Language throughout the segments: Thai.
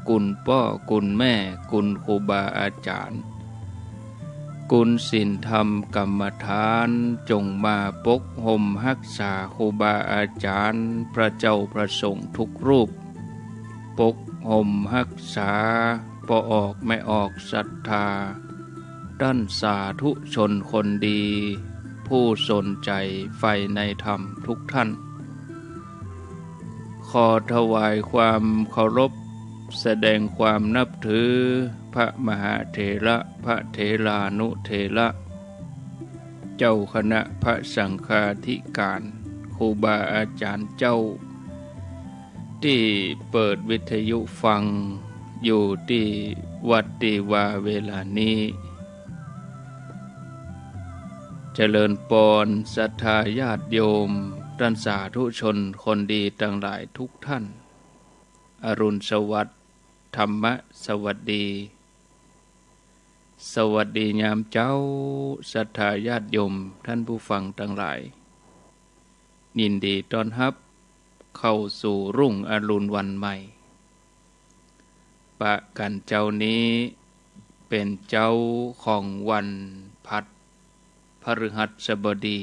คุณพ่อคุณแม่คุณครูบาอาจารย์คุณศีลธรรมกรรมฐานจงมาปกห่มรักษาครูบาอาจารย์พระเจ้าพระสงฆ์ทุกรูปปกห่มรักษาปอออกไม่ออกศรัทธาด้านสาธุชนคนดีผู้สนใจใฝ่ในธรรมทุกท่านขอถวายความเคารพแสดงความนับถือพระมหาเถระพระเถรานุเถระเจ้าคณะพระสังฆาธิการครูบาอาจารย์เจ้าที่เปิดวิทยุฟังอยู่ที่วัดที่ว่าเวลานี้เจริญปอนศรัทธาญาติโยมท่านสาธุชนคนดีทั้งหลายทุกท่านอรุณสวัสดิ์ธรรมสวัสดีสวัสดียามเจ้าศรัทธาญาติโยมท่านผู้ฟังทั้งหลายยินดีต้อนรับเข้าสู่รุ่งอรุณวันใหม่ปะกันเจ้านี้เป็นเจ้าของวันพัดพฤหัสบดี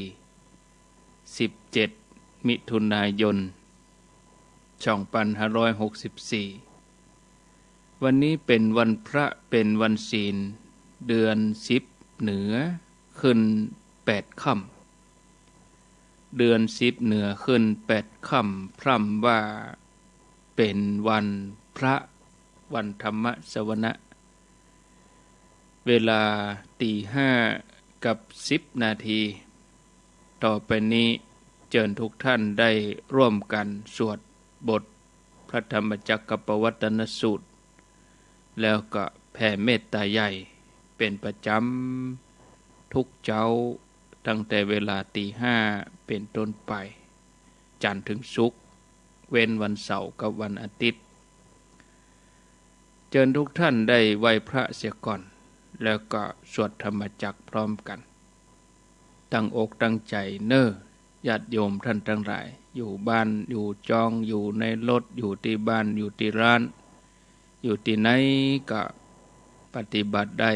17มิถุนายน2564วันนี้เป็นวันพระเป็นวันศีลเดือน10เหนือขึ้น8ค่ำเดือน10เหนือขึ้น8ค่ำพร่ำว่าเป็นวันพระวันธรรมสวนะเวลา5:10 นาทีต่อไปนี้เชิญทุกท่านได้ร่วมกันสวดบทพระธรรมจักรปวัตตนสูตรแล้วก็แผ่เมตตาใหญ่เป็นประจำทุกเช้าตั้งแต่เวลา5:00เป็นต้นไปจันทร์ถึงศุกร์เว้นวันเสาร์กับวันอาทิตย์เชิญทุกท่านได้ไหว้พระเสียก่อนแล้วก็สวดธรรมจักรพร้อมกันตั้งอกตั้งใจเน้อญาติโยมท่านทั้งหลายอยู่บ้านอยู่จองอยู่ในรถอยู่ที่บ้านอยู่ที่ร้านอยู่ที่ไหนก็ปฏิบัติได้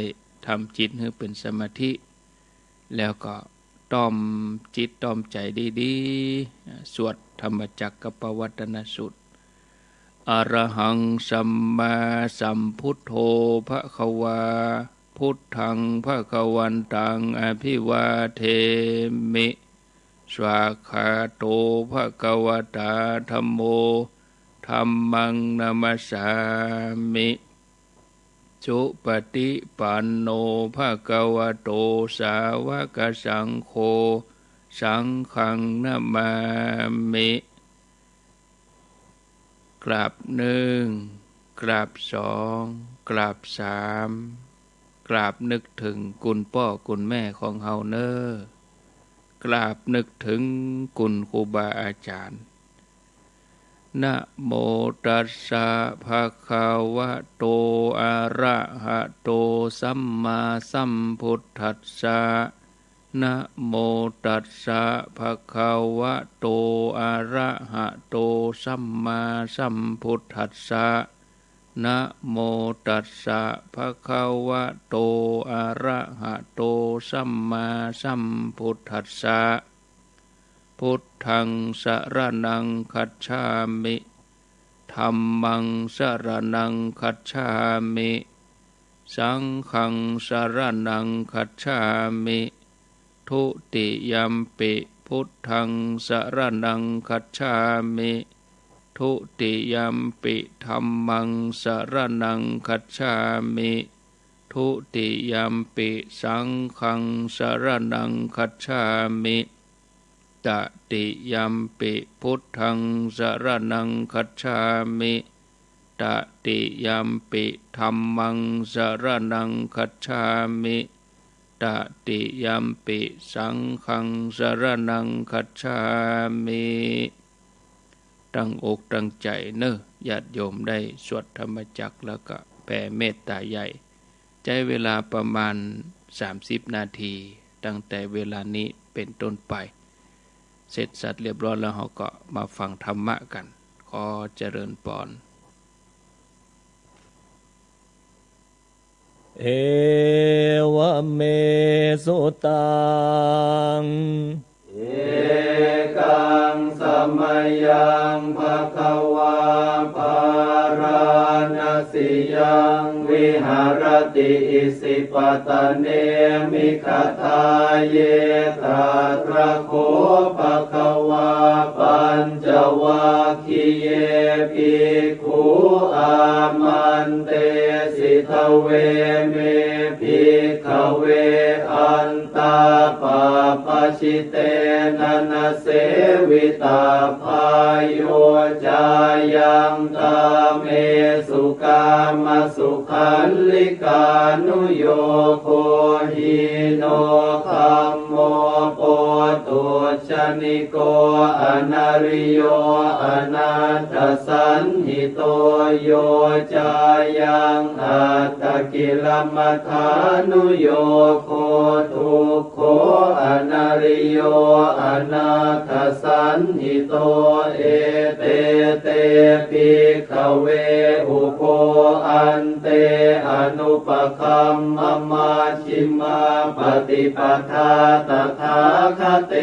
ทำจิตให้เป็นสมาธิแล้วก็ต้อมจิตต้อมใจดีๆสวดธรรมจักรปวัตตนสูตรอรหังสัมมาสัมพุทโธภควาพุทธังภควันตังอภิวาเทมิสวากขาโตภควตาธัมโมธัมมังนามัสสามิสุปฏิปันโนภควโตสาวกสังโฆสังฆังนามามิกราบ1กราบ2กราบ3กราบนึกถึงคุณพ่อคุณแม่ของเฮาเน้อกราบนึกถึงคุณครูบาอาจารย์นะโมตัสสะภะคะวะโตอะระหะโตสัมมาสัมพุทธัสสะนะโมตัสสะภะคะวะโตอะระหะโตสัมมาสัมพุทธัสสะนะโมตัสสะภะคะวะโตอะระหะโตสัมมาสัมพุทธัสสะพุทธังสรณังคัจฉามิธัมมังสรณังคัจฉามิสังฆังสรณังคัจฉามิทุติยัมปิพุทธังสรณังคัจฉามิทุติยัมปิธัมมังสรณังคัจฉามิทุติยัมปิสังฆังสรณังคัจฉามิตติยัมปิพุทธังสรณังคัจฉามิตติยัมปิธัมมังสรณังคัจฉามิตติยัมปิสังฆังสรณังคัจฉามิตั้งอกตั้งใจเน้อญาติโยมได้สวดธรรมจักรแล้วก็แผ่เมตตาใหญ่ใช้เวลาประมาณ30 นาทีตั้งแต่เวลานี้เป็นต้นไปเสร็จสัตว์เรียบร้อยแล้วเราก็มาฟังธรรมะกันขอเจริญพร เอวเมสุตังเอกังสมัยยังภคะวาภาราณสิยังวิหารติอิสิปตเนมิคทาเยตาตระโคภคะวาปัญจวัคคีเยภิกขุอามันเตสิทเวเมภิกขเวอันตาปาปชิเตนะนะเสวิตาภายโยจายังตาเมสุกามสุขันลิกานุโยโคหิโนคัมโมโปตุชนิโกอนาริโยอนาถสันหิโตโยจายังอัตตกิลมัฏฐานุโยโคทุกโขอนาริโยอนาถสันหิโตเอเตเตภิกขเวอุโคอันเตอนุปคัมมมาชิมาปฏิปทาตถาคเต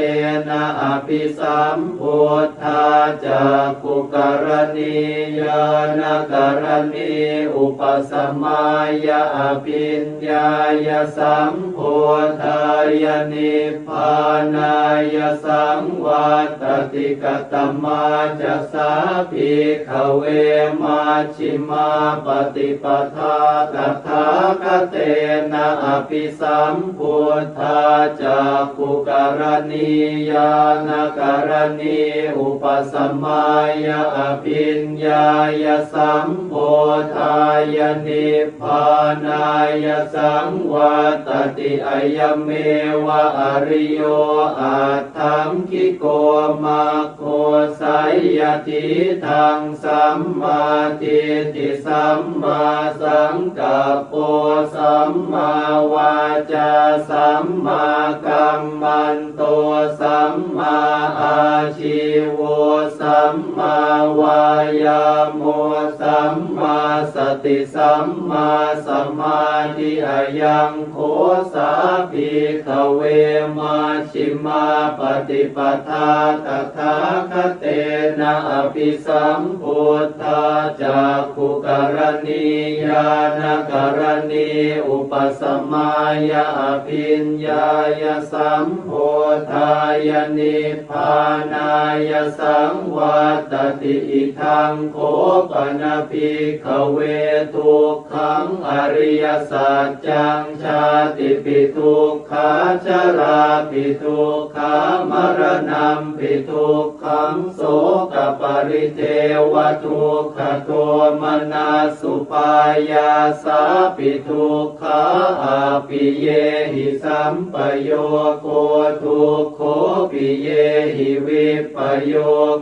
นะอภิสัมพุทธาจักขุกรณียานกรณีอุปสมัยอภิญญายสัมพุทธายนิพพานายสังวัตติกตมาจัสสาภิกขเวมาชิมาปฏิปทาตถาคเตนะอภิสัมพุทธาจักขุกรณียานกรณีอุปสมัยอภิญญายสัมพุทธายนิพพานายสังวัตติอายเมวะอริโยอัตถังคิโกมาโคสัยยติทังสัมมาทิฏฐิสัมมาสังกัปโปสัมมาวาจาสัมมากัมมันโตสัมมาอาชีโวสัมมาวายาโมสัมมาสติสัมมาสมาธิอายังโคสาภิกขเวมาชิมาปฏิปทาตถาคเตนะอภิสัมพุทธาจักขุกรณียานกรณีอุปสมัยอภิญญายสัมพุทธายนิพพานายสังวัตติอิทังโคปนะภิกขเวทุกขังอริยสัจจังชาติปิทุกขาชราปิทุกขามรณะปิทุกขังโสกปริเทวทุกขโทมนัสสุปายาสาปิทุกขาอาปิเยหิสัมปโยโคทุกโขปิเยหิวิปโย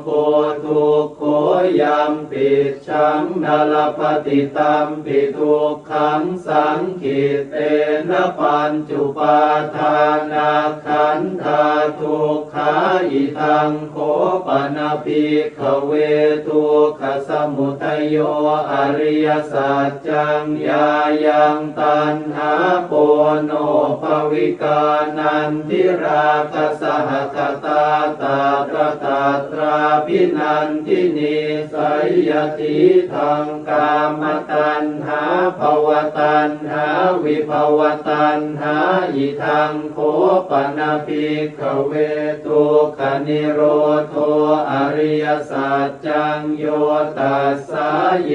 โคทุกโขยัมปิชังนาลปฏิตัมปิทุกขังสังขิเตนะปัญจุปาทานาขันธาทุกขาอิทังโคปนะภิกขเวทุกขสมุทัยโยอริยสัจจังยายังตัณหาโปโนภวิกานันทิราคะสหคตาตาตระตาตราภินันทินิสัยยติทังกามตัณหาภวตัณหาวิภวตัณหาอิทังโคปนะภิกขเวทุกขนิโรโธอริยสัจจังโยตัสสะเย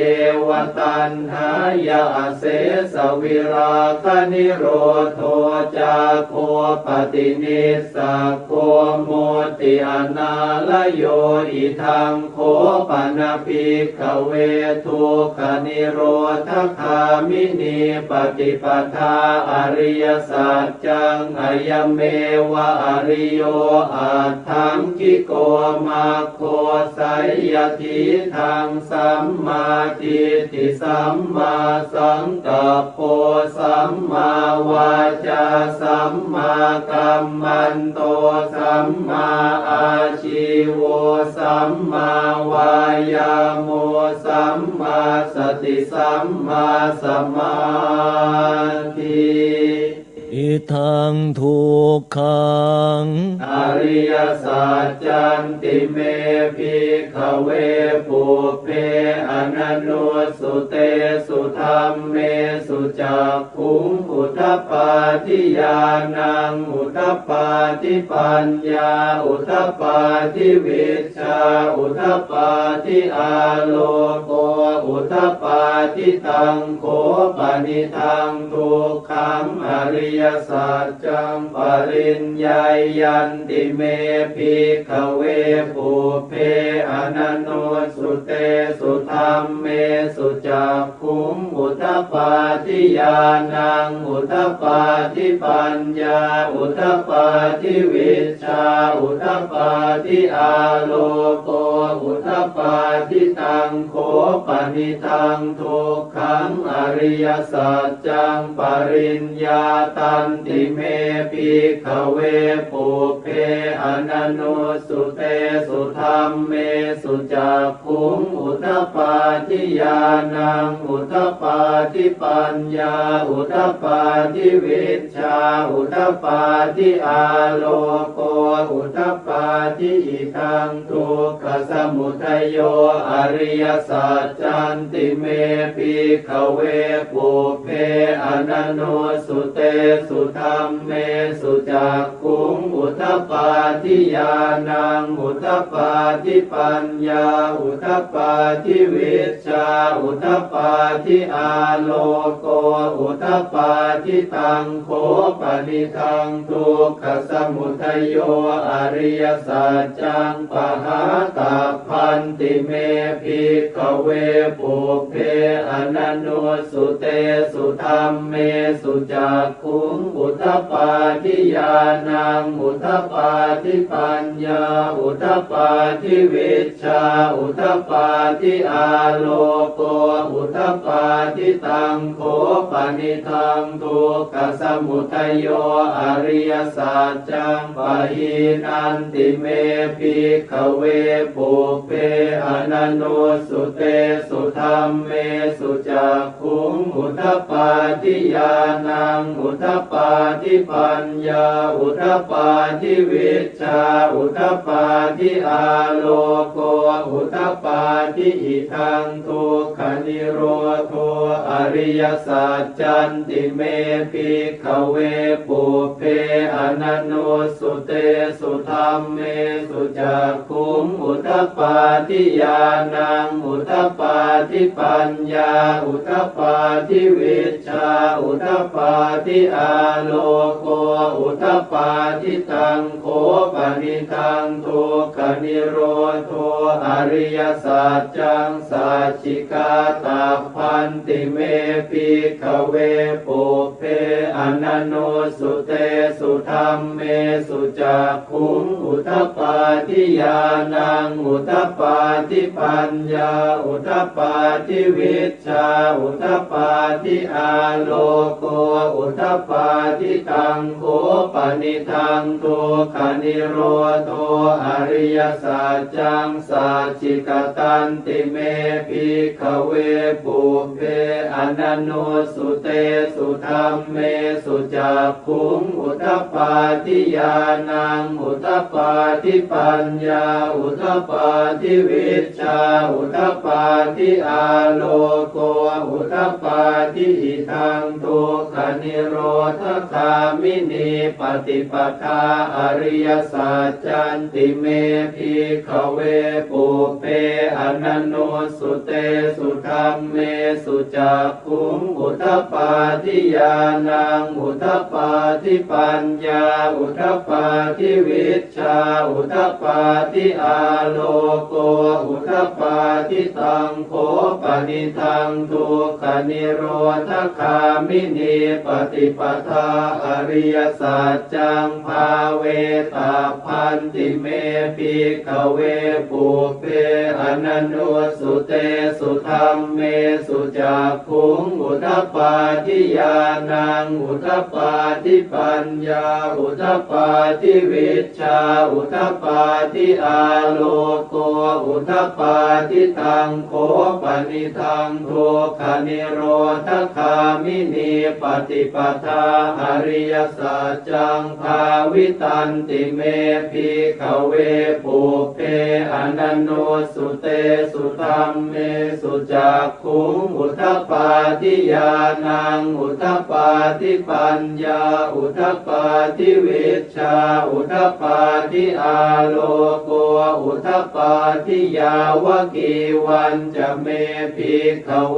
วตัณหายาเสสวิราคนิโรโธจาโคปฏินิสสะโคโมติอนาลโยอิทังโคปนะภิกขเวทุกขนิโรธคามินีปฏิปทาอริยสัจจังอายเมวะอริโยอัตถังคิโกมาโคสัยยติทังสัมมาทิฏฐิสัมมาสังกัปโปสัมมาวาจาสัมมากัมมันโตสัมมาอาชีโวสัมมาวายาโมสัมมา สติสัมมาสมาธิอิทังทุกขังอริยสัจจันติเมภิกขเวปุพเพอนันโนสุเตสุธัมเมสุจักขุงอุทธปาทิญาณังอุทธปาทิปัญญาอุทธปาทิวิชชาอุทธปาทิอาโลโกอุทธปาทิตังโขปนิทังทุกขังอริยสัจจังปริญญายันติเมภิกขเวปุพเพอนันโนสุเตสุธัมเมสุจักขุงอุทธปาทิญาณังอุทธปาทิปัญญาอุทธปาทิวิชชาอุทธปาทิอาโลโกอุทธปาทิตังโขปนิทังทุกขังอริยสัจจังปริญญาตันติเมภิกขเวปุพเพอนันโนสุเตสุธัมเมสุจักขุงอุทธปาทิญาณังอุทธปาทิปัญญาอุทธปาทิวิชชาอุทธปาทิอาโลโกอุทธปาทิอิทังทุกขสมุทัยโยอริยสัจจันติเมภิกขเวปุพเพอนันโนสุเตสุธัมเมสุจักขุงอุทธปาทิญาณังอุทธปาทิปัญญาอุทธปาทิวิชชาอุทธปาทิอาโลโกอุทธปาทิตังโขปนิทังทุกขสมุทัยโยอริยสัจจังปหาตัพพันติเมภิกขเวปุพเพอนันโนสุเตสุธัมเมสุจักขุงอุทธปาทิญาณังอุทธปาทิปัญญาอุทธปาทิวิชชาอุทธปาทิอาโลโกอุทธปาทิตังโขปนิทังทุกขสมุทัยโยอริยสัจจังปหินันติเมภิกขเวปุพเพอนันโนสุเตสุธัมเมสุจักขุงอุทธปาทิญาณังอุทธปาทิปัญญาอุทธปาทิวิชชาอุทธปาทิอาโลโกอุทธปาทิอิทังทุกขนิโรโธอริยสัจจันติเมภิกขเวปุพเพอนันโนสุเตสุธัมเมสุจักขุงอุทธปาทิญาณังอุทธปาทิปัญญาอุทธปาทิวิชชาอุทธปาทิอาโลโกอุทธปาทิตังโขปนิทังทุกขนิโรโธอริยสัจจังสัจฉิกาตัพพันติเมภิกขเวปุพเพอนันโนสุเตสุธัมเมสุจักขุงอุทธปาทิญาณังอุทธปาทิปัญญาอุทธปาทิวิชชาอุทธปาทิอาโลโกอุทธปาทิตังโขปนิทังทุกขนิโรโธอริยสัจจังสัจฉิกตันติเมภิกขเวปุพเพอนันโนสุเตสุธัมเมสุจักขุงอุทธปาทิญาณังอุทธปาทิปัญญาอุทธปาทิวิชชาอุทธปาทิอาโลโกอุทธปาทิอิทังทุกขนิโรธคามินีปฏิปทาอริยสัจจันติเมภิกขเวปุพเพอนันโนสุเตสุธัมเมสุจักขุงอุทธปาทิญาณังอุทธปาทิปัญญาอุทธปาทิวิชชาอุทธปาทิอาโลโกอุทธปาทิตังโขปนิทังทุกขนิโรธคามินีปฏิปทาอริ ยสัจจังภาเวตาพันติเมภิกขเวปุเพอนันโนสุเตสุธรรมเมสุจักขุงอุทปปาทิญาณังอุทปปาทิปัญญาอุทปปาทิวิชชาอุทปปาทิอาโลโกอุทปปาทิตังโคปนิทังทุกขนิโรธคามินีปฏิปทาอริยสัจจังภาวิตันติเมภิกขเวปุเพอนันโนสุเตสุธรรมเมสุจักขุงอุทปปาทิญาณังอุทปปาทิปัญญาอุทปปาทิวิชชาอุทปปาทิอาโลโกอุทปปาทิยาวกีวันจะเมภิกขเว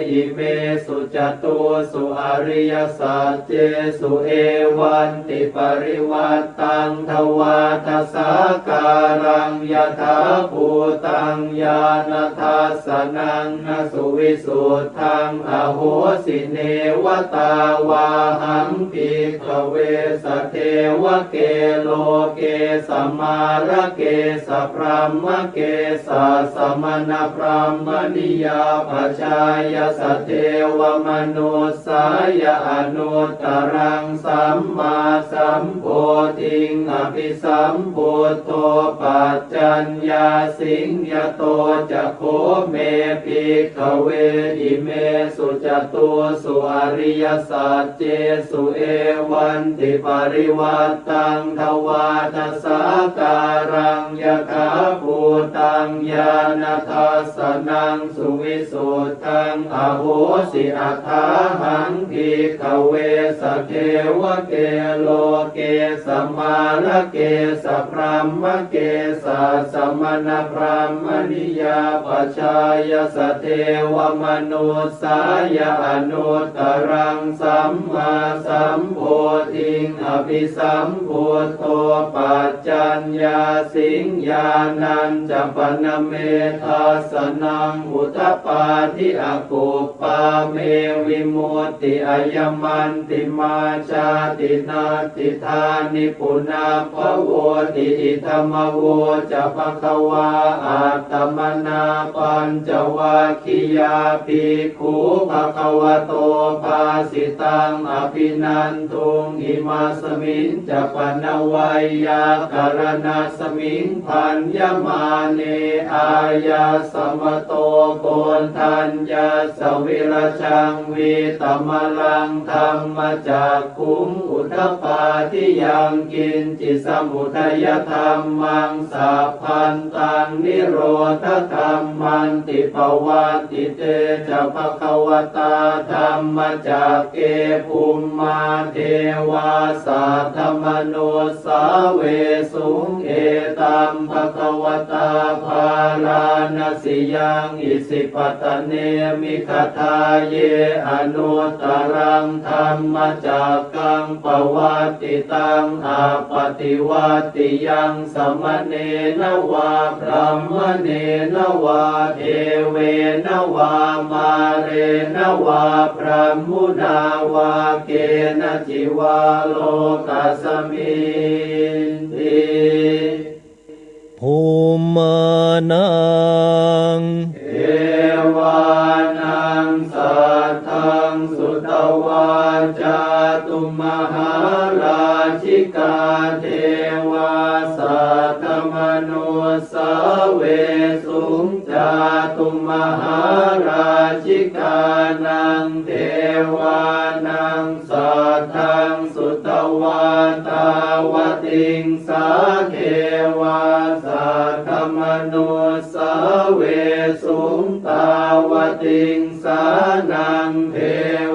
อิเมสุจตุสุอริยสัจเจสุเอวันติปริวัตตังทวาทสาการังยถาภูตังญาณทัสสนังนสุวิสุทธังอโหสิเนวตาวาหังภิกขเวสเทวเกโลเกสมาระเกสพรหมเกสสมณพรหมนิยาปชายสเทวมนุสายอนุตตรังสัมมาสัมโพธิงอภิสัมพุทโธปัจจัญญาสิงยโตจะโคเมภิกขเวอิเมสุจตุสุอริยสัจเจสุเอวันติปริวัตตังทวาทสาการังยถาภูตังญาณทัสสนังสุวิสุทธังอโหสิอัฏฐาหังภิกขเวสเทวเกโลเกสมาระเกสพรหมเกสสมณพราหมณิยาปชายสเทวมนุสายอนุตตรังสัมมาสัมโพธิงอภิสัมพุทโธปัจจัญญาสิงญาณัญจะปนเมทัสสนังอุทปปาทิอกุปปาเมวิมุตติอายมันติมาชาตินาติธานิปุนาภโวติอิธรรมโวจะภควาอัตตมนาปัญจวัคคียาภิกขุภควโตภาสิตังอภินันทุงอิมาสมิงจะปนวัยยาการณาสมิงพันยมาเนอายาสมโตโกนทัญญาสวิรชังวิตมลังธรรมจักขุงอุทปปาทิยังกินจิสมุทัยธรรมังสัพพันตังนิโรธธรรมันติปวัตติเตจะภควตาธรรมจักเกภูมิมาเทวาสัทธมโนสาเวสุงเอตัมภควตาภาลานาสิยังอิสิปตเนมิคทาเยอนุตตรังธรรมจักกังปวัตติตังอาปฏิวัติยังสมเนนวาพระมเนนวาเทเวนวามาเรนวาพระมุนาวาเกณจิวาโลกัสมินติภูมานังเอวานังสัทธังสุตวาจาตุมหาราชิกาเทวาสัทธมนุสาเวสุงจาตุมหาราชิกานังเทวานังสัทธังสุตวาตาวติงสาเทวาสัทธมนุสาเวสุงตาวติงสานังเท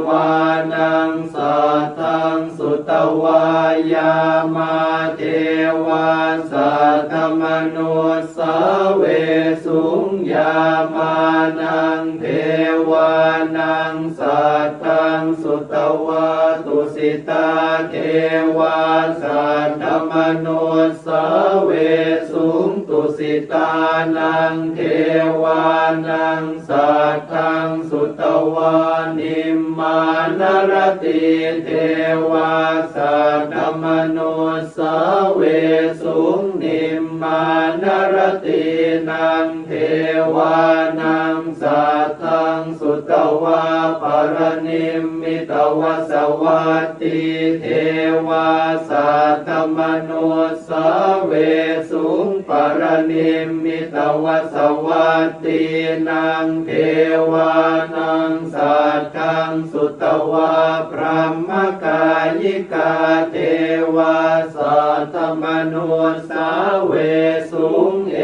วานังสัทธังสุตวายามาเทวาสัทธมนุสาเวสุงยามานังเทวานังสัทธังสุตวาตุสิตาเทวาสัทธมนุสาเวสุง ตุสิตานังเทวานังสัทธังสุตวานิมมานรติเทวาสัทธมโนสเวสุงนิมมานรตินังเทวานังสัทธังสุตวาปรนิมมิตวสวัตติเทวาสัทธมโนสเวสุงปรนิมมิตวสวัตตินังเทวานังสัทธังสุตวาพระมกายิกาเทวาสัทธมโนสเวสุงเอ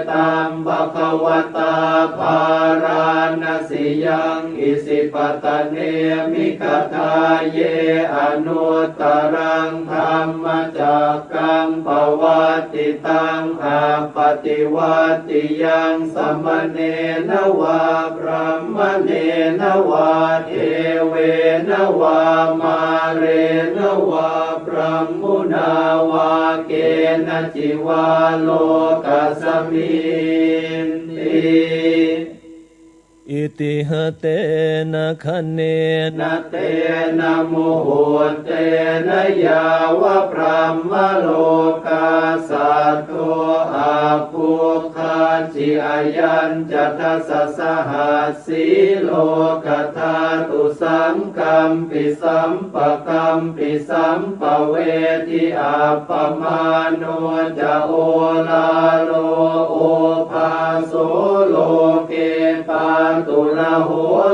ตัมภควตาภาราณสิยังอิสิปตเนมิคทาเยอนุตตรังธรรมจักกังปวัตติตังอาปฏิวัติยังสัมมเนนวาพรหมเนนวาเทเวนวามาเรนวาพรหมุนาวาเกณจิวาโลกัสมินติอิติหะเตนะคะเนนะเตนะโมโหเตนะยาวะพรหมโลกาสัตโตอาภูคาจิอายัญจัตสัสสหัสสีโลกธาตุสังกัมปิสัมปะกัมปิสัมปะเวทิอาปมาโนจะโอลาโลโอภาโสโลเกปาตุระโห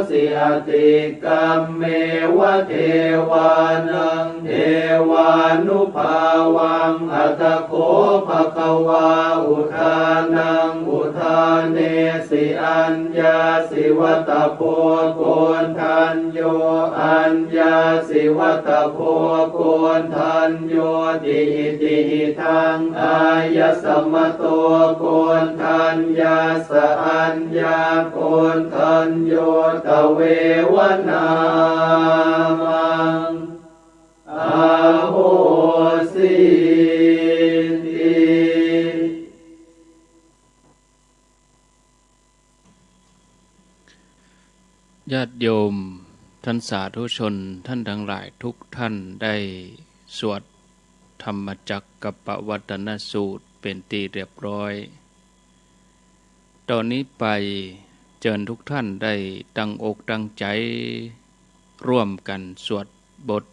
สิอติกัมเมวะเทวานังเทวานุภาวังอัตโคภควาอุทานังอุทานเนสิอัญญาสิวัตโพโกนทันโยอัญญาสิวัตโพโกนทันโยติติทังอายสมโตโกนทันยาสอัญญาโกนทันโยตเววนามังอาโหสิติญาติโยมท่านสาธุชนท่านทั้งหลายทุกท่านได้สวดธรรมจักกัปปวัตตนสูตรเป็นที่เรียบร้อยตอนนี้ไปเชิญทุกท่านได้ตั้งอกตั้งใจร่วมกันสวดบท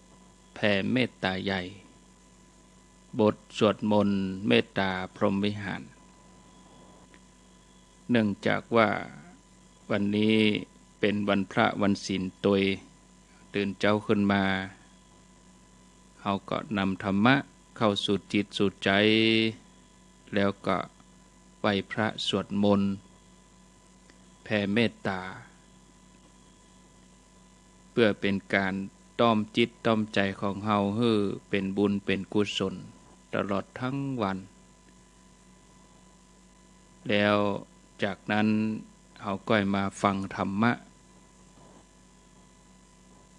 แผ่เมตตาใหญ่บทสวดมนต์เมตตาพรหมวิหารเนื่องจากว่าวันนี้เป็นวันพระวันศีลตยตื่นเจ้าขึ้นมาเขาก็นำธรรมะเข้าสู่จิตสู่ใจแล้วก็ไหว้พระสวดมนต์แผ่เมตตาเพื่อเป็นการต้อมจิตต้อมใจของเฮาให้เป็นบุญเป็นกุศลตลอดทั้งวันแล้วจากนั้นเฮาก็มาฟังธรรมะ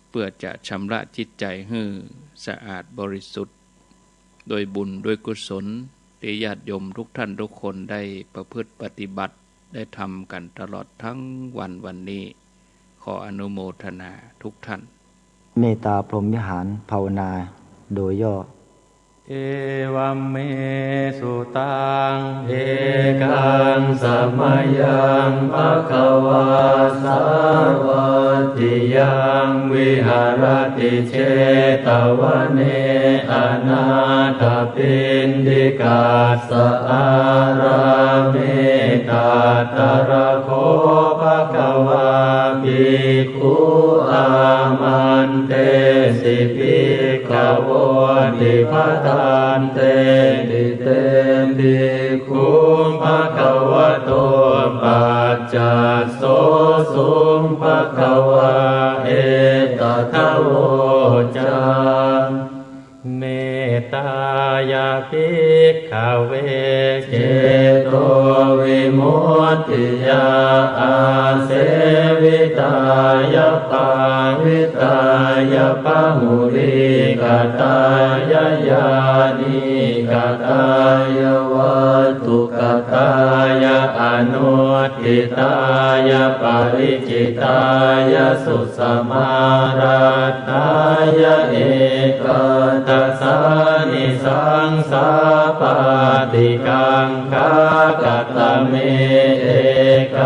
เพื่อจะชำระจิตใจให้สะอาดบริสุทธิ์โดยบุญด้วยกุศลที่ญาติโยมทุกท่านทุกคนได้ประพฤติปฏิบัติได้ทำกันตลอดทั้งวันนี้ขออนุโมทนาทุกท่านเมตตาพรหมวิหารภาวนาโดยย่อเอวัมเมสุตังเอกังสมัยยังภควาสาวัตติยังวิหารติเชตวเนอนาถปิณฑิกาสอาราเมตตระโคภควาภิกขุอามันเตสิภิกขโวติภทานเตติเตภิกขุภควโตปัจจัสโสสุงภควาเอตทะโวจาเมตตายาภิกขเวเจโตวิมุตติยาอาเสวิตายาปาวิตายาปะมุริกตายาญาณิกตายาวั ตุกตายะอนุทิตายะปริจิตายะสุสมาราตายะเอกตัสสานิสังสาปาติกังคากตเมเอก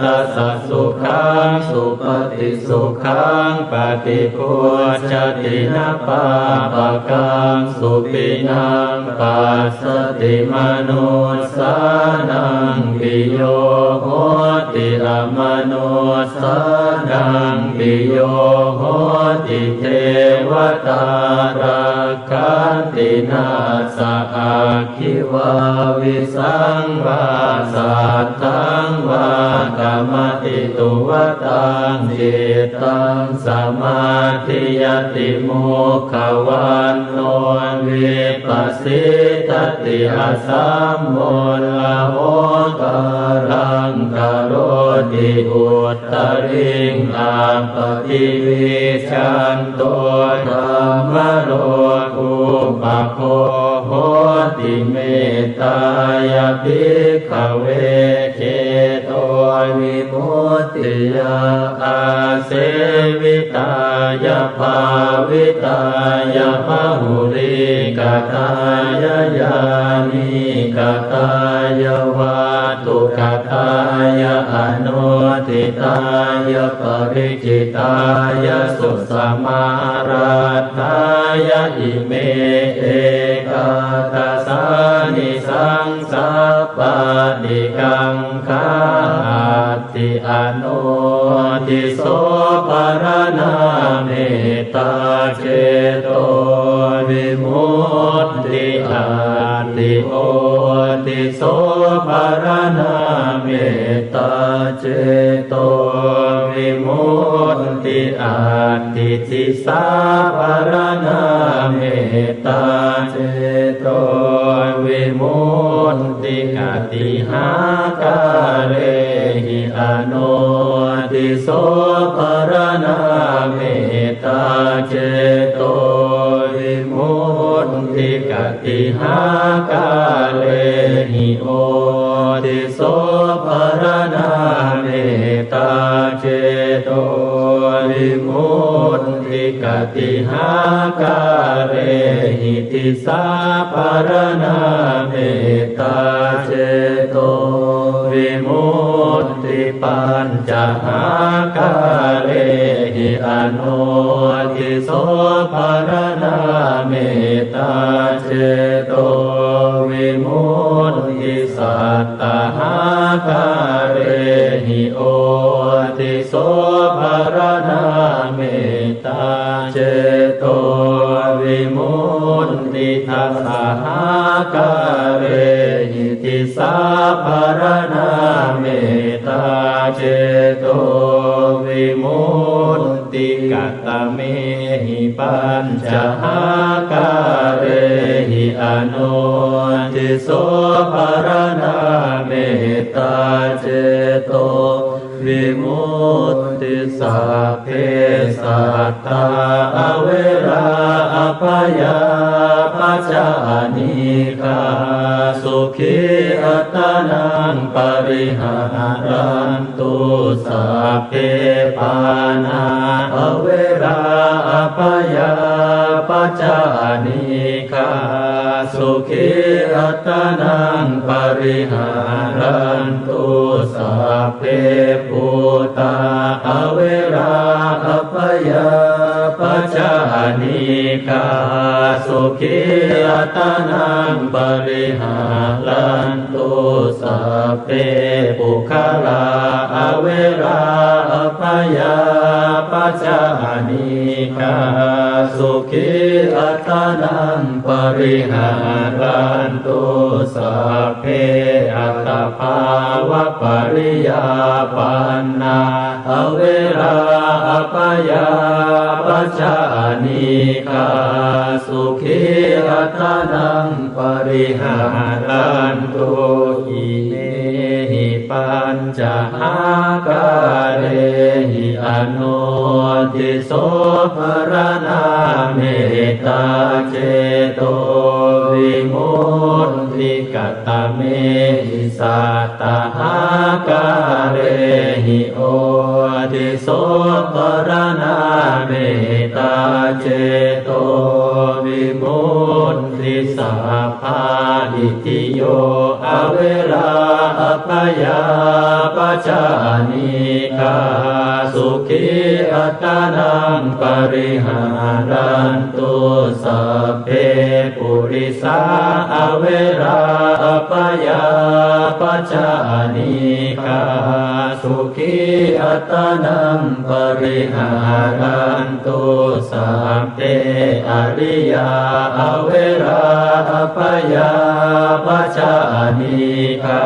ตัสสะสุขังสุปฏิสุขังปฏิพุชฌตินะปาปะกังสุปินังปัสสติมนุสสานังปิโยโหติอมนุสสานังปิโยโหติเทวตารักขันตินาสอาคิวาวิสังวาสัตตังวากรรมติตุวตังจิตตังสมาธิยติโมขวันโนวิปัสสิตติอาสัมโมละโหตรังกโรติอุตตริงอาปฏิวิชันโตธรรมโลกุปโคโหติเมตตายาภิกขเวเจโตวิมุตติยาอาเสวิตายาภาวิตายาภาหุริกตายายานิกตายาวาตุกตายาอนุทิตายาปริจิตายาสุสมาราตายาอิเมเอกตัสสานิสังสาปาติกังคาติอนุทิโสปรณาเมตตาเจโตวิมุตติอาติโอติโสปรณาเมตตาเจโตวิมุตติอาติสิสาปรณาเมตตาเจโตวิมุตติกติหากาเรหิอนุติโสปรณาเมตตาเจโตวิมุตติกติหากาเรหิโอติโสปรณาเมตตาเจโตวิมุตติกติหากาเรหิติสาปรณาเมตตาเจโตวิมุตติปัญจหากาเรหิอนุทิโสปรณาเมตตาเจโตวิมุตติสัตตหากาเรหิโอติโสปรณาเมตตาเจโตวิมุตติทัสสะหากาเรหิติสาปรณาเมตตาเจโตวิมุตติกัตตเมหิปัญจหากาเรหิอนุทิโสปรณาเมตตาเจโตวิมุตติสัพเพสัตตาอเวราอภยาปัจจานิกาสุขีอัตตานังปริหารันตุสัพเพปานาอเวราอภยาปัจจานิกาสุขีอัตตานังปริหารันตุสัพเพปุตตาอเวราอภยาปัจจานิกาสุขีอัตตานังปริหารันตุสัพเพปุคลาอเวราอภยาปัจจานิกาสุขีอัตตานังปริหารันตุสัพเพอัตตภาวะปริยาปันนาอเวราอภยาปัจจานิกาสุขีอัตตานังปริหารันตุอิเมหิปัญจหากาเรหิอนุทิโสปรณาเมตตาเจโตวิมุตติก กัตตะเมหิสัตตาหากาเรหิโอติโสปรณาเมตตาเจโตวิมุตติสัพพาอิติโยอเวราอัปปยาปัจจานิกาสุขีอัตตานังปริหารันตุสัพเพปุริสาอเวราอัปปยาปัจจานิกาสุขีอัตตานังปริหารันตุสัพเพอริยาอเวราอัปปยาปัจจานิกา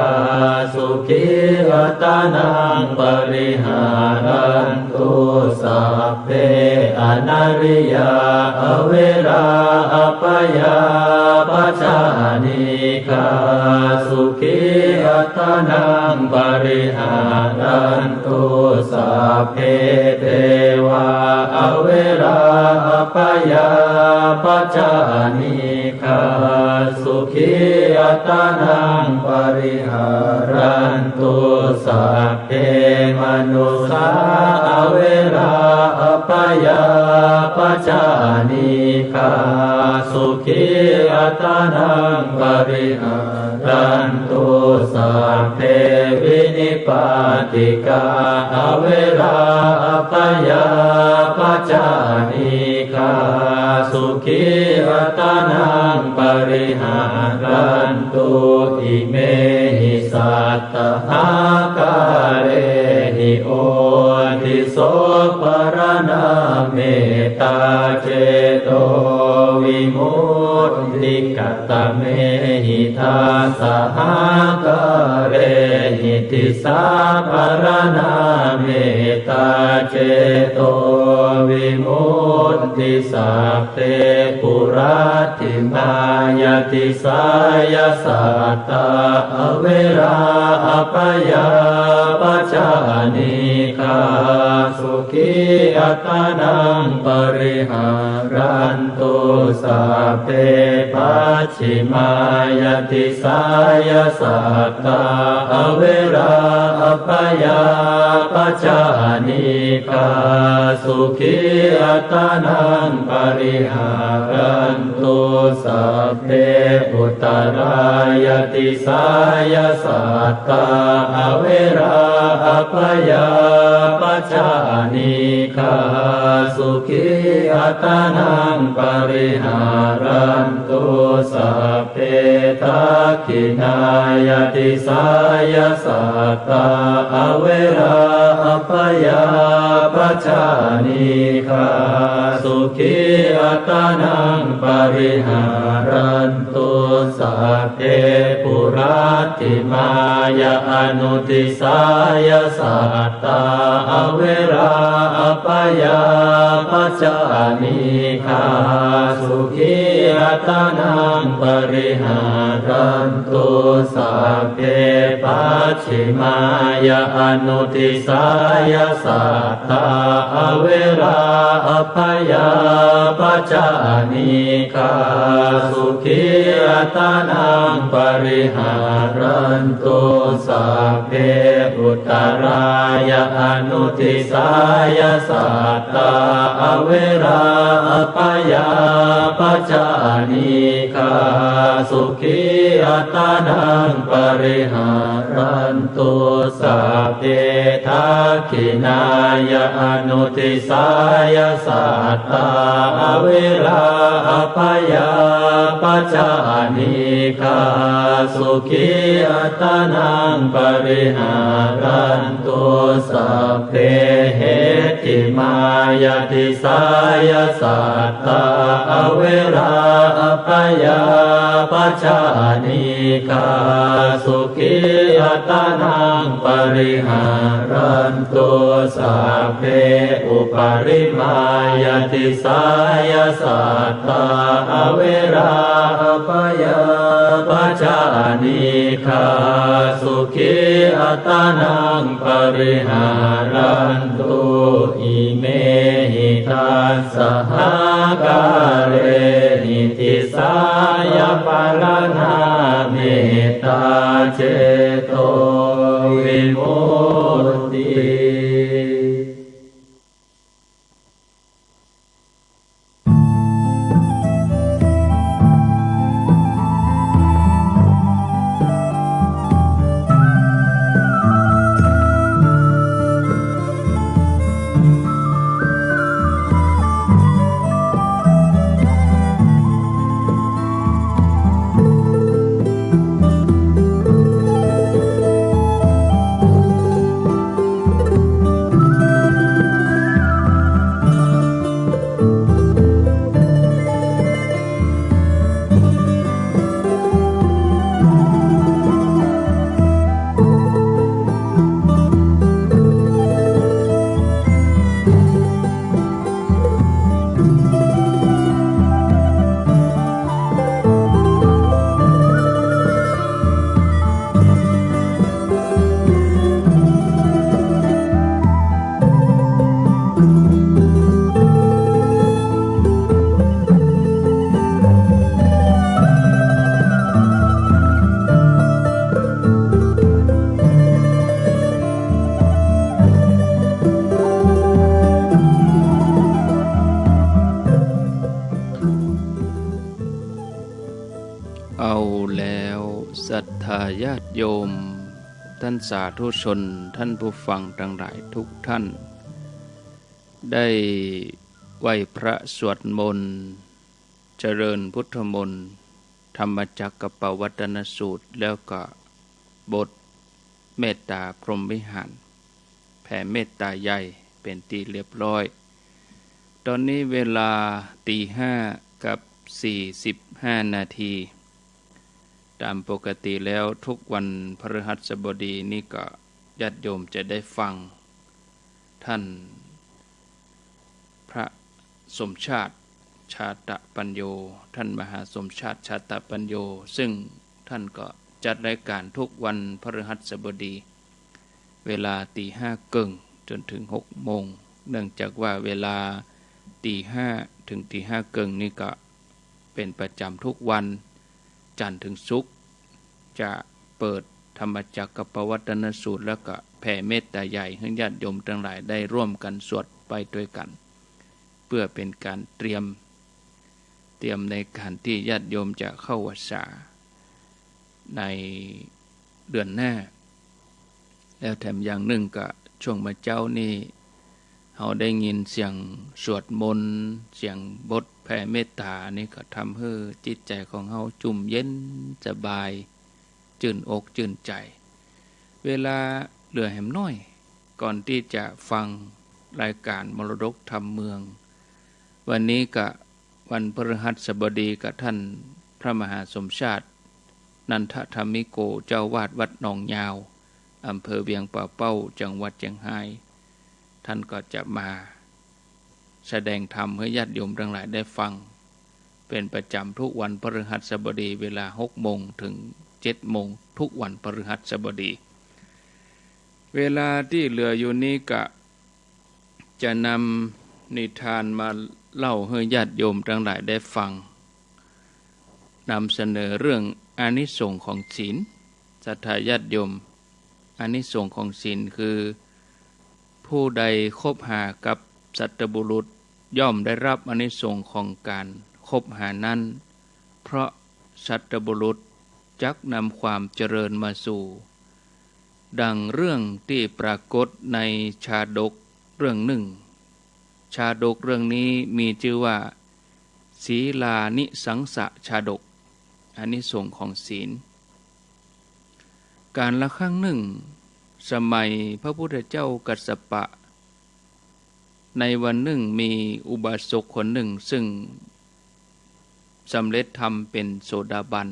สุขีอัตตานังปริหารันตุสัพเพอนาริยาอเวราอัปปยาปัจจานิกาสุขีอัตตานังปริหารันตุสัพเพเทวาอเวราอัปปยาปัจจานิกาสุขีอัตตานังปริหารันตุสัพเพมนุสาอเวราอัปปยาปัจจานิกาสุขีอัตตานังปริหารันตุสัพเพวินิปาติกาอเวราอัปปยาปัจจานิกาสุขีอัตตานังปริหารันตุอิเมหิสัตตหากาเรหิโอติโสปรณาเมตตาเจโตวิมุตติกัตตะเมหิทาสหากาเรหิติสาปรณาเมตตาเจโตวิมุตติสัพเพปุราติมายติสายสัตตาอเวราอัปปยาปัจจานิกาสุขีอัตตานังปริหารันตุสัพเพปัจฉิมายติสายสัตตาอเวราอัปปยาปัจจานิกาสุขีอัตตานังปริหารันตุสัพเพอุตตรายติสายสัตตาอเวราอัปปยาปัจจานิกาสุขีอัตตานังปริหารันตุสัพเพทักขินายติสายสัตตาอเวราอัปปยาปัจจานิกาสุขีอัตตานังปริหารันตุสัพเพปุราติมายาอนุติสายสัตตาอเวราอัปปยาปัจจานิกาสุขีอัตตานังปริหารันตุสัพเพปัจฉิมายาอนุติสายสัตตาอเวราอัปปยาปัจจานิกาสุขีอัตตานังปริหารันตุสัพเพอุตตรายาอนุติสายสัตตาอเวราอัปปยาปัจจานิกาสุขีอัตตานังปริหารันตุสัพเพทักขินายาอนุติสายสัตตาอเวราอัปปยาปัจจานิกาสุขีอัตตานังปริหารันตุสัพเพเหติมายติสายสัตตาอเวราอัปปยาปัจจานิกาสุขีอัตตานังปริหารันตุสัพเพอุปริมายติสายสัตตาอเวราอัปปยาปัจจานิกาสุขีอัตตานังปริหารันตุอิเมหิทัสสหกาเรหิติสายปรณาเมต าเจโตวิมุตติเอาแล้วศรัทธาญาติโยมท่านสาธุชนท่านผู้ฟังทั้งหลายทุกท่านได้ไหว้พระสวดมนต์เจริญพุทธมนต์ธรรมจักรปวัตตนสูตรแล้วก็บทเมตตาพรหมวิหารแผ่เมตตาใหญ่เป็นที่เรียบร้อยตอนนี้เวลา 5:45 กับ 45 นาทีตามปกติแล้วทุกวันพฤหัสบดีนี่ก็ญาติโยมจะได้ฟังท่านพระสมชาติชาตปัญโยท่านมหาสมชาติชาตปัญโยซึ่งท่านก็จัดรายการทุกวันพฤหัสบดีเวลา 5:30 จนถึง 6 โมงเนื่องจากว่าเวลา 5:00 ถึง 5:30 นี่ก็เป็นประจำทุกวันจันทร์ถึงศุกร์จะเปิดธรรมจักรปวัตตนสูตรแล้วก็แผ่เมตตาใหญ่ให้ญาติโยมทั้งหลายได้ร่วมกันสวดไปด้วยกันเพื่อเป็นการเตรียมในการที่ญาติโยมจะเข้าพรรษาในเดือนหน้าแล้วแถมอย่างหนึ่งก็ช่วงมื้อเจ้านี่เราได้ยินเสียงสวดมนต์เสียงบทแผ่เมตตานี่ก็ทำให้จิตใจของเราจุ่มเย็นสบายชื่นอกชื่นใจเวลาเหลือแหมน้อยก่อนที่จะฟังรายการมรดกธรรมเมืองวันนี้ก็วันพฤหัสบดีกับท่านพระมหาสมชาตินันทธรรมิโกเจ้าวาดวัดหนองยาวอำเภอเวียงป่าเป้าจังหวัดเชียงรายท่านก็จะมาแสดงธรรมให้ญาติโยมทั้งหลายได้ฟังเป็นประจำทุกวันพฤหัสบดีเวลา 6 โมงถึง 7 โมงทุกวันพฤหัสบดีเวลาที่เหลืออยู่นี้ก็จะนำนิทานมาเล่าให้ญาติโยมทั้งหลายได้ฟังนำเสนอเรื่องอานิสงส์ของศีลศรัทธาญาติโยมอานิสงส์ของศีลคือผู้ใดคบหากับสัตบุรุษย่อมได้รับอานิสงส์ของการคบหานั้นเพราะสัตบุรุษจักนำความเจริญมาสู่ดังเรื่องที่ปรากฏในชาดกเรื่องหนึ่งชาดกเรื่องนี้มีชื่อว่าศีลานิสังสะชาดกอานิสงส์ของศีลการละครั้งหนึ่งสมัยพระพุทธเจ้ากัสสปะในวันหนึ่งมีอุบาสกคนหนึ่งซึ่งสำเร็จธรรมเป็นโสดาบัน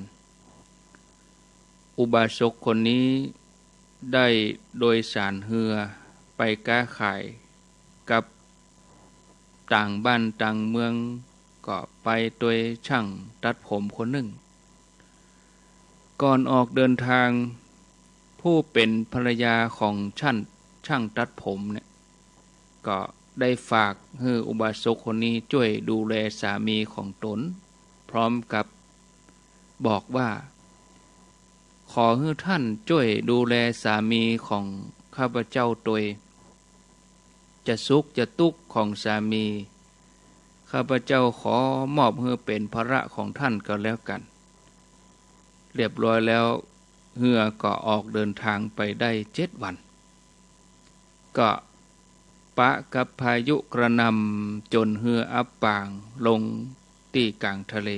อุบาสกคนนี้ได้โดยสารเรือไปค้าขายกับต่างบ้านต่างเมืองก็ไปโดยช่างตัดผมคนหนึ่งก่อนออกเดินทางผู้เป็นภรรยาของช่างตัดผมเนี่ยก็ได้ฝากให้อุบาสกคนนี้ช่วยดูแลสามีของตนพร้อมกับบอกว่าข อให้ท่านช่วยดูแลสามีของข้าพเจ้าโดยจะสุขจะทุกข์ของสามีข้าพเจ้าขอมอบให้เป็นภาระของท่านก็แล้วกันเรียบร้อยแล้วเรือก็ออกเดินทางไปได้7 วันก็ปะกับพายุกระหน่ำจนเรืออับปางลงที่กลางทะเล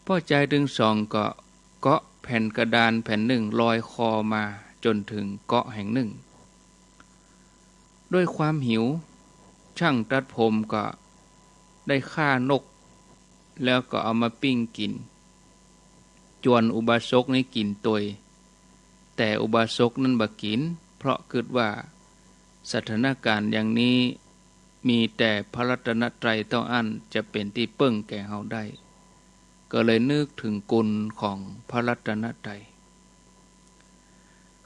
พ่อใจถึง2ก็เกาะแผ่นกระดานแผ่นหนึ่งลอยคอมาจนถึงเกาะแห่งหนึ่งด้วยความหิวช่างตัดผมก็ได้ฆ่านกแล้วก็เอามาปิ้งกินจวนอุบาสกนี่กินตัวยแต่อุบาสกนั้นบ่กินเพราะคิดว่าสถานการณ์อย่างนี้มีแต่พระรัตนตรัยเท่านั้นจะเป็นที่เปิ้งแก่เฮาได้ก็เลยนึกถึงกุลของพระรัตนตรัย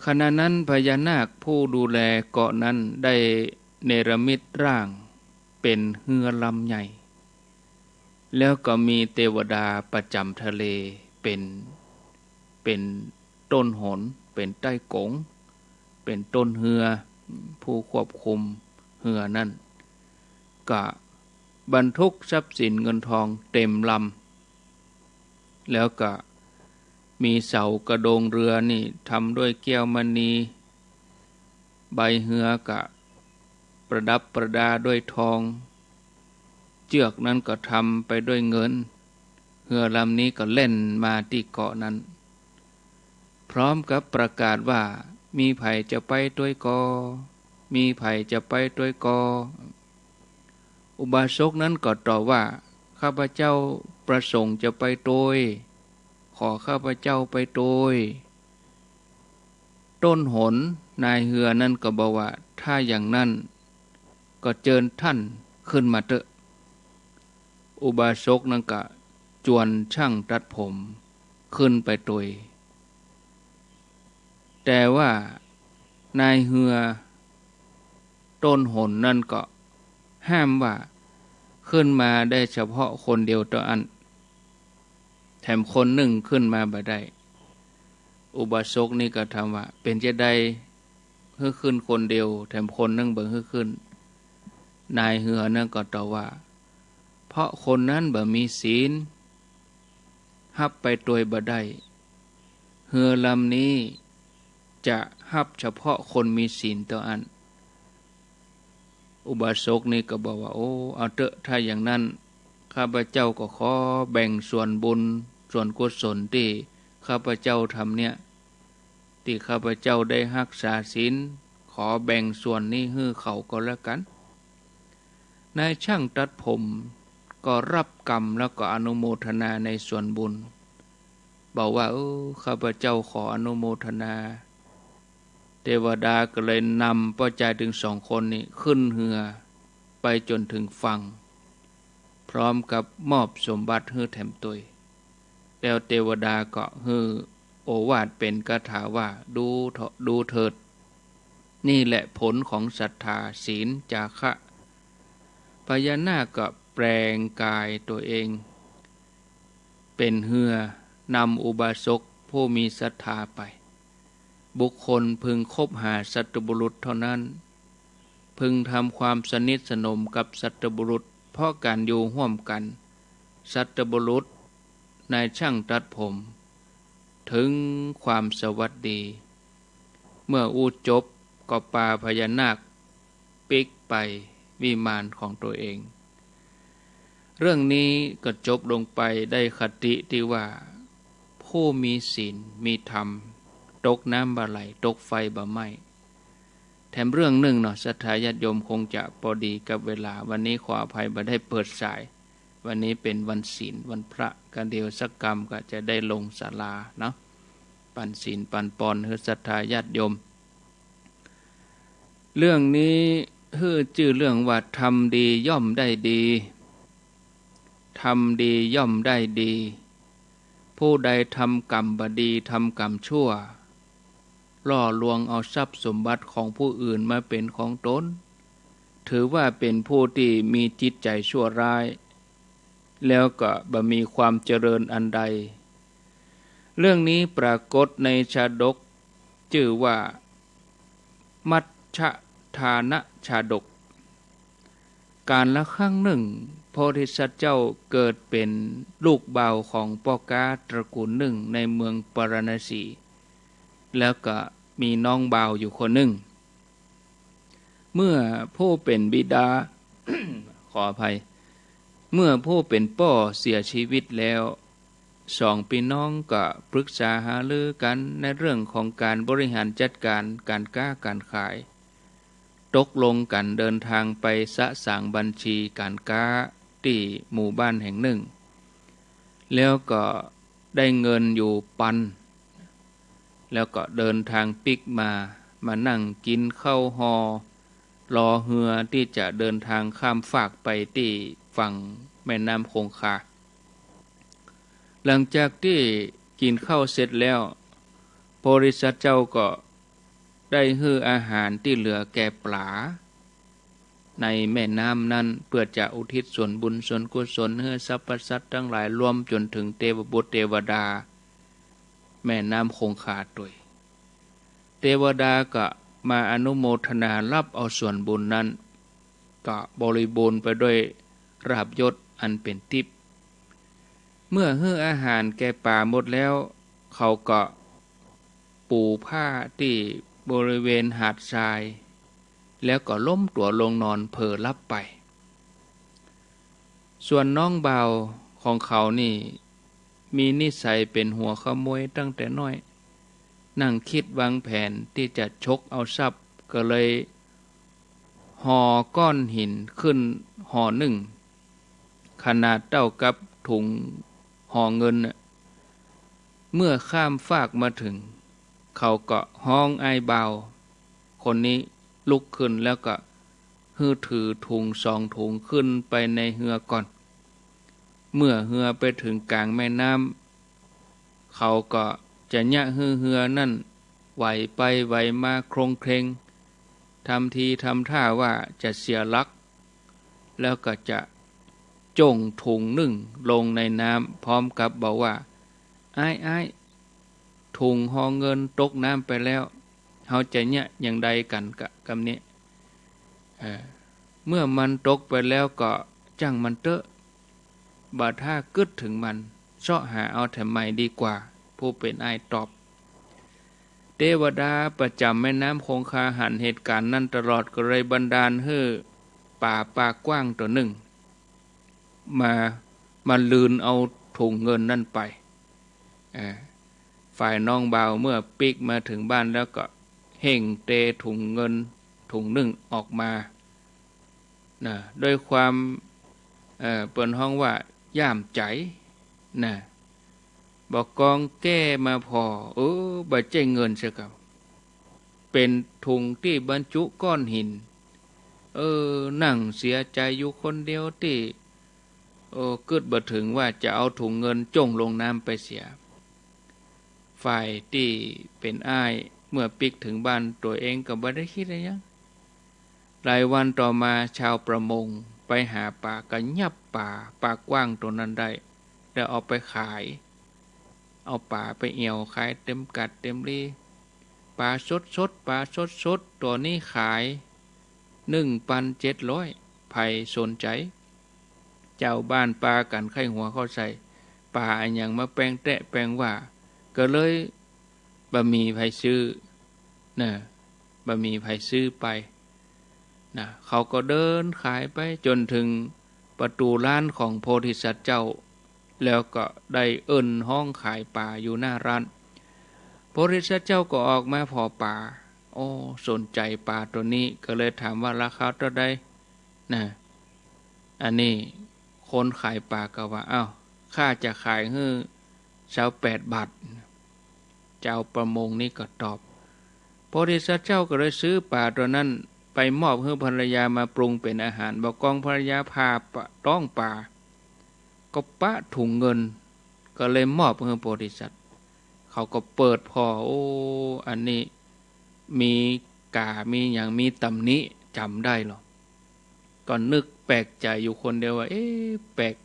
ขณะนั้นพญานาคผู้ดูแลเกาะนั้นได้เนรมิตร่างเป็นเรือลำใหญ่แล้วก็มีเทวดาประจำทะเลเป็นต้นหนเป็นใต้กงเป็นต้นเรือผู้ควบคุมเรือนั้นก็บรรทุกทรัพย์สินเงินทองเต็มลำแล้วก็มีเสากระโดงเรือนี่ทำด้วยแก้วมณีใบเรือก็ประดับประดาด้วยทองเชือกนั้นก็ทำไปด้วยเงินเรือลำนี้ก็เล่นมาที่เกาะนั้นพร้อมกับประกาศว่ามีไผจะไปด้วยกอมีไผจะไปด้วยกออุบาสกนั้นก็ตอบว่าข้าพเจ้าประสงค์จะไปโดยขอข้าพเจ้าไปโดยต้นหนนายเรือนั้นก็บอกว่าถ้าอย่างนั้นก็เชิญท่านขึ้นมาเถอะอุบาสกนั้นก็จวนช่างตัดผมขึ้นไปโดยแต่ว่านายเรือต้นหนนั่นก็ห้ามว่าขึ้นมาได้เฉพาะคนเดียวต่ออันแถมคนหนึ่งขึ้นมาบ่ได้อุบาสกนี่ก็ถามว่าเป็นจะได้เฮือขึ้นคนเดียวแถมคนหนึ่งบ่เฮือขึ้นนายเรือนั่นก็ตอบว่าเพราะคนนั้นบ่มีศีลฮับไปโดยบ่ได้เรือลำนี้จะฮับเฉพาะคนมีศีลต่ออันอุบาสกนี่ก็บอกว่าโอ้เอาเถอะถ้าอย่างนั้นข้าพเจ้าก็ขอแบ่งส่วนบุญส่วนกุศลที่ข้าพเจ้าทำเนี่ยที่ข้าพเจ้าได้รักษาศีลขอแบ่งส่วนนี้ให้เขาก็แล้วกันนายช่างตัดผมก็รับกรรมแล้วก็อนุโมทนาในส่วนบุญบอกว่าข้าพเจ้าขออนุโมทนาเทวดาก็เลยนำพ่อใจถึง2 คนนี้ขึ้นเรือไปจนถึงฝั่งพร้อมกับมอบสมบัติให้แถมตัวแล้วเทวดาก็ให้โอวาทเป็นคาถาว่าดูเถิดนี่แหละผลของศรัทธาศีลจาคะพญานาคก็แปลงกายตัวเองเป็นเรือนำอุบาสกผู้มีศรัทธาไปบุคคลพึงคบหาสัตบุรุษเท่านั้นพึงทำความสนิทสนมกับสัตบุรุษเพราะการอยู่ร่วมกันสัตบุรุษนายช่างตัดผมถึงความสวัสดีเมื่ออู้จบก็ปาพญานาคปิกไปวิมานของตัวเองเรื่องนี้ก็จบลงไปได้คติที่ว่าผู้มีศีลมีธรรมตกน้ำบ่ไหลตกไฟบ่ไหม้แถมเรื่องหนึ่งเนาะศรัทธาญาติโยมคงจะพอดีกับเวลาวันนี้ขออภัยบ่ได้เปิดสายวันนี้เป็นวันศีลวันพระกันเดียวสักกรรมก็จะได้ลงศาลาเนาะปันศีลปันปอนให้ศรัทธาญาติโยมเรื่องนี้ชื่อเรื่องว่าทำดีย่อมได้ดีทำดีย่อมได้ดีผู้ใดทำกรรมบดีทำกรรมชั่วล่อลวงเอาทรัพย์สมบัติของผู้อื่นมาเป็นของตนถือว่าเป็นผู้ที่มีจิตใจชั่วร้ายแล้วก็บ่มีความเจริญอันใด เรื่องนี้ปรากฏในชาดกชื่อว่ามัชฌทานะชาดกการละครั้งหนึ่งโพธิสัตว์เจ้าเกิดเป็นลูกบ่าวของพ่อกาตระกูลหนึ่งในเมืองปารณสีแล้วก็มีน้องบ่าวอยู่คนหนึ่งเมื่อผู้เป็นบิดา ขออภัยเมื่อผู้เป็นพ่อเสียชีวิตแล้วสองพี่น้องก็ปรึกษาหารือกันในเรื่องของการบริหารจัดการการค้าการขายตกลงกันเดินทางไปสะสางบัญชีการค้าที่หมู่บ้านแห่งหนึ่งแล้วก็ได้เงินอยู่ปันแล้วก็เดินทางปิกมานั่งกินข้าวหอรอเรือที่จะเดินทางข้ามฟากไปที่ฝั่งแม่น้ำคงคาหลังจากที่กินข้าวเสร็จแล้วโพธิสัตว์เจ้าก็ได้ให้อาหารที่เหลือแก่ปลาในแม่น้ำนั้นเพื่อจะอุทิศส่วนบุญส่วนกุศลให้สรรพสัตว์ทั้งหลายรวมจนถึงเทวบุตรเทวดาแม่น้ำคงคาด้วยเทวดาก็มาอนุโมทนารับเอาส่วนบุญนั้นก็บริบูรณ์ไปด้วยราภยศอันเป็นทิพย์เมื่อให้อาหารแก่ป่าหมดแล้วเขาก็ปูผ้าที่บริเวณหาดทรายแล้วก็ล้มตัวลงนอนเผลอลับไปส่วนน้องบ่าวของเขานี่มีนิสัยเป็นหัวขโมยตั้งแต่น้อยนั่งคิดวางแผนที่จะฉกเอาทรัพย์ก็เลยห่อก้อนหินขึ้นห่อหนึ่งขนาดเท่ากับถุงห่อเงินเมื่อข้ามฟากมาถึงเขาก็ห้องไอ้บ่าวคนนี้ลุกขึ้นแล้วก็ฮื้อถือถุง2 ถุงขึ้นไปในเรือก่อนเมื่อเรือไปถึงกลางแม่น้ำเขาก็จะยะเรือนั่นไหวไปไหวมาโครงเคร่งทำทีทำท่าว่าจะเสียหลักแล้วก็จะจ้งถุงหนึ่งลงในน้ำพร้อมกับบอกว่าอ้ายถุงห่อเงินตกน้ำไปแล้วเขาจะเนี่ยอย่างใดกันกับนี้เมื่อมันตกไปแล้วก็จังมันเตอะบาถ้ากึดถึงมันเสาะหาเอาแถมใหม่ดีกว่าผู้เป็นอ้ายตอบเทวดาประจำแม่น้ำคงคาหันเหตุการณ์นั้นตลอดก็เลยบันดาลให้ป่าปากว้างตัวหนึ่งมาลืนเอาถุงเงินนั่นไปฝ่ายน้องบ่าวเมื่อปิกมาถึงบ้านแล้วก็เห่งเตถุงเงินถุงหนึ่งออกมาด้วยความเปิดห้องว่าย่ามใจบอกกองแก้มาพอบาดใจเงินเสียกับเป็นถุงที่บรรจุก้อนหินนั่งเสียใจอยู่คนเดียวที่เกิดบ่ถึงว่าจะเอาถุงเงินจ้งลงน้ำไปเสียฝ่ายที่เป็นอ้ายเมื่อปิกถึงบ้านตัวเองก็บ่ได้คิดอะไรยังหลายวันต่อมาชาวประมงไปหาปลาก็ยับปลากว้างตัวนั้นได้แล้วเอาไปขายเอาปลาไปเอี่ยวขายเต็มกัดเต็มรีปลาสดตัวนี้ขาย1,700ไผสนใจเจ้าบ้านปลากันไข้หัวเข้าใส่ปลาอันอย่างมาแปลงแตะแปลงว่าก็เลยบะหมี่ไผซื้อบะหมี่ไผซื้อไปเขาก็เดินขายไปจนถึงประตูร้านของโพธิสัตว์เจ้าแล้วก็ได้เอิ้นห้องขายปลาอยู่หน้าร้านโพธิสัตว์เจ้าก็ออกมาพอปลาสนใจปลาตัวนี้ก็เลยถามว่าราคาเท่าใดอันนี้คนขายปลาก็ว่าข้าจะขายให้28 บาทเจ้าประมงนี่ก็ตอบโพธิสัตว์เจ้าก็เลยซื้อปลาตัวนั้นไปมอบให้ภรรยามาปรุงเป็นอาหารบอกกองภรรยาพาต้องปลาก็ปะถุงเงินก็เลยมอบให้โพธิสัตว์เขาก็เปิดพออันนี้มีกามีอย่างมีตำหนิจำได้หรอก็นึกแปลกใจอยู่คนเดียวว่าแปลก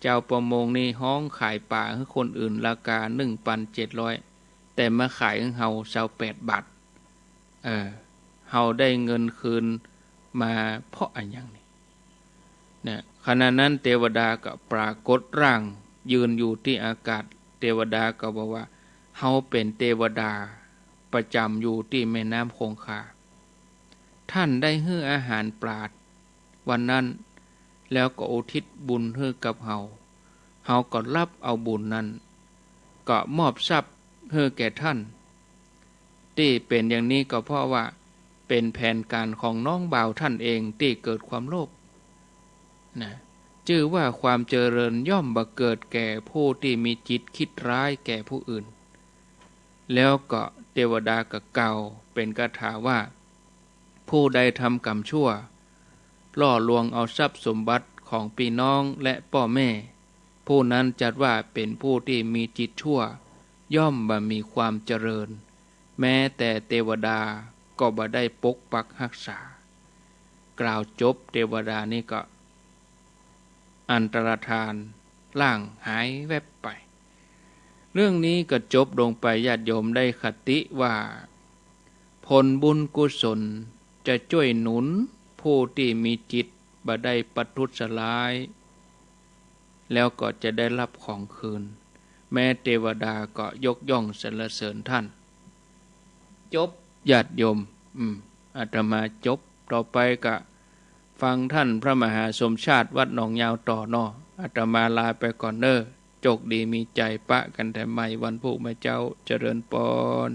เจ้าประมงนี่ห้องขายป่าให้คนอื่นราคา 1,700 แต่มาขายให้เฮา28 บาทเฮาได้เงินคืนมาเพราะอันอย่างนี้เนี่ยขณะนั้นเทวดาก็ปรากฏร่างยืนอยู่ที่อากาศเทวดาก็บอกว่าเฮาเป็นเทวดาประจำอยู่ที่แม่น้ำคงคาท่านได้ให้อาหารปลาวันนั้นแล้วก็อุทิศบุญให้กับเฮาก็รับเอาบุญนั้นก็มอบทรัพย์ให้แก่ท่านที่เป็นอย่างนี้ก็เพราะว่าเป็นแผนการของน้องบ่าวท่านเองที่เกิดความโลภนะชื่อว่าความเจริญย่อมบังเกิดแก่ผู้ที่มีจิตคิดร้ายแก่ผู้อื่นแล้วก็เทวดาก็กล่าวเป็นคาถาว่าผู้ใดทำกรรมชั่วล่อลวงเอาทรัพย์สมบัติของพี่น้องและพ่อแม่ผู้นั้นจัดว่าเป็นผู้ที่มีจิตชั่วย่อมบ่มีความเจริญแม้แต่เทวดาก็บ่ได้ปกปักรักษากล่าวจบเทวดานี่ก็อันตรธานล่างหายแวบไปเรื่องนี้ก็จบลงไปญาติโยมได้คติว่าผลบุญกุศลจะช่วยหนุนผู้ที่มีจิตบ่ได้ประทุษร้ายแล้วก็จะได้รับของคืนแม้เทวดาก็ยกย่องสรรเสริญท่านจบญาติโยมอาตมาจบต่อไปก็ฟังท่านพระมหาสมชาติวัดหนองยาวต่อเนาะอาตมาลาไปก่อนเด้อโชคดีมีใจปะกันแต่ใหม่วันพุธแม่เจ้าเจริญพร